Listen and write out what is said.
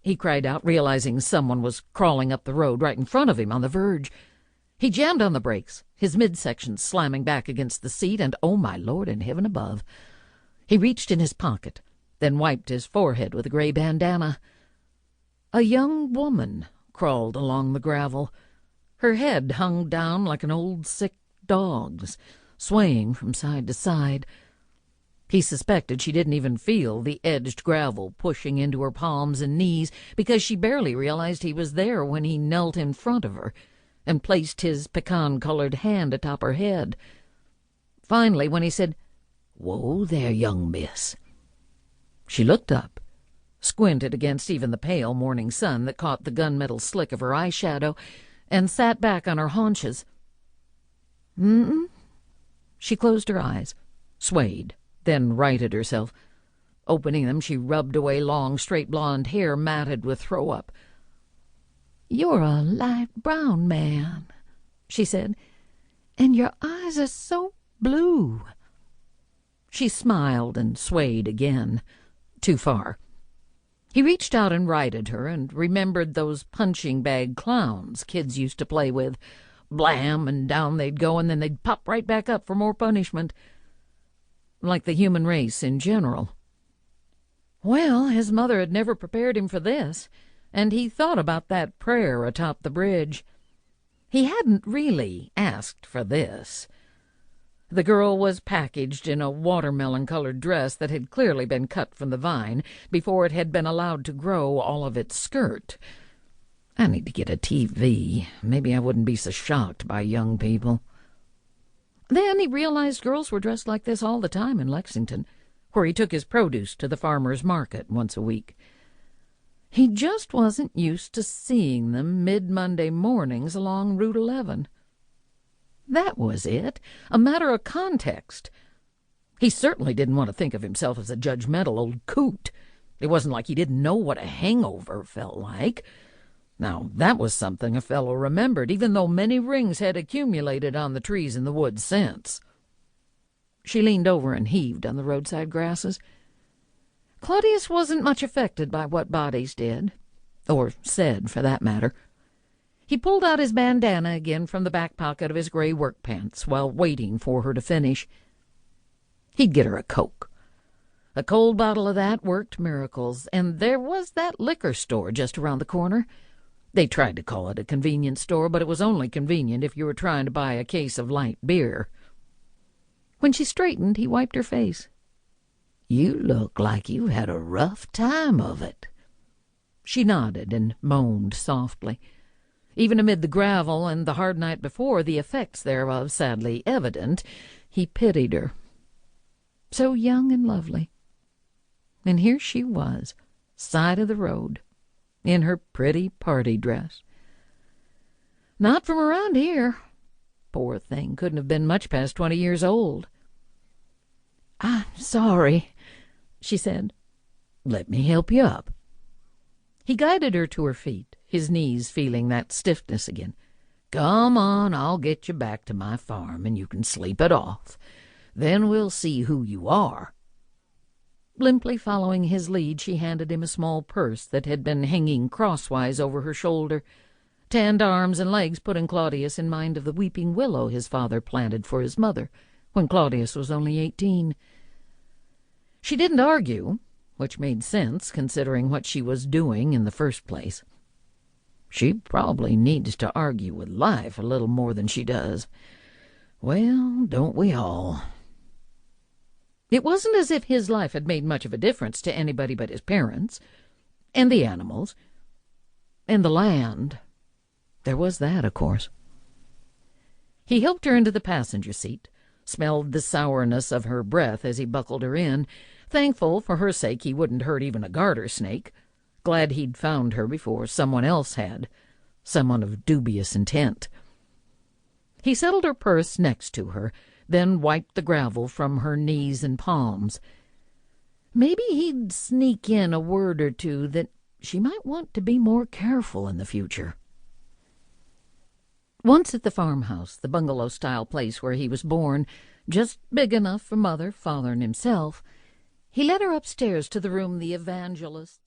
he cried out, realizing someone was crawling up the road right in front of him on the verge. He jammed on the brakes, his midsection slamming back against the seat, and oh, my Lord in heaven above. He reached in his pocket, then wiped his forehead with a gray bandana. A young woman crawled along the gravel. Her head hung down like an old sick dog's, swaying from side to side. He suspected she didn't even feel the edged gravel pushing into her palms and knees, because she barely realized he was there when he knelt in front of her and placed his pecan-colored hand atop her head. Finally, when he said, "Whoa there, young miss," she looked up, squinted against even the pale morning sun that caught the gunmetal slick of her eyeshadow, and sat back on her haunches. She closed her eyes, swayed, then righted herself. Opening them, she rubbed away long, straight blonde hair matted with throw-up. "You're a light brown man," she said, "and your eyes are so blue." She smiled and swayed again. Too far. He reached out and righted her, and remembered those punching bag clowns kids used to play with. Blam, and down they'd go, and then they'd pop right back up for more punishment. Like the human race in general. Well, his mother had never prepared him for this, and he thought about that prayer atop the bridge. He hadn't really asked for this. The girl was packaged in a watermelon-colored dress that had clearly been cut from the vine before it had been allowed to grow all of its skirt. I need to get a TV. Maybe I wouldn't be so shocked by young people. Then he realized girls were dressed like this all the time in Lexington, where he took his produce to the farmer's market once a week. He just wasn't used to seeing them mid-Monday mornings along Route 11. That was it, a matter of context. He certainly didn't want to think of himself as a judgmental old coot. It wasn't like he didn't know what a hangover felt like. Now, that was something a fellow remembered, even though many rings had accumulated on the trees in the woods since. She leaned over and heaved on the roadside grasses. Claudius wasn't much affected by what bodies did, or said, for that matter. He pulled out his bandana again from the back pocket of his gray work pants while waiting for her to finish. He'd get her a Coke. A cold bottle of that worked miracles, and there was that liquor store just around the corner. They tried to call it a convenience store, but it was only convenient if you were trying to buy a case of light beer. When she straightened, he wiped her face. "You look like you had a rough time of it." She nodded and moaned softly. Even amid the gravel and the hard night before, the effects thereof sadly evident, he pitied her. So young and lovely. And here she was, side of the road, in her pretty party dress. Not from around here. Poor thing couldn't have been much past 20 years old. "I'm sorry," she said. "Let me help you up." He guided her to her feet, his knees feeling that stiffness again. "Come on, I'll get you back to my farm, and you can sleep it off. Then we'll see who you are." Limply following his lead, she handed him a small purse that had been hanging crosswise over her shoulder. Tanned arms and legs putting Claudius in mind of the weeping willow his father planted for his mother when Claudius was only 18. She didn't argue, which made sense considering what she was doing in the first place. She probably needs to argue with life a little more than she does. Well, don't we all? It wasn't as if his life had made much of a difference to anybody but his parents, and the animals, and the land. There was that, of course. He helped her into the passenger seat, smelled the sourness of her breath as he buckled her in, thankful for her sake he wouldn't hurt even a garter snake, glad he'd found her before someone else had, someone of dubious intent. He settled her purse next to her, then wiped the gravel from her knees and palms. Maybe he'd sneak in a word or two that she might want to be more careful in the future. Once at the farmhouse, the bungalow-style place where he was born, just big enough for Mother, Father, and himself, he led her upstairs to the room the evangelist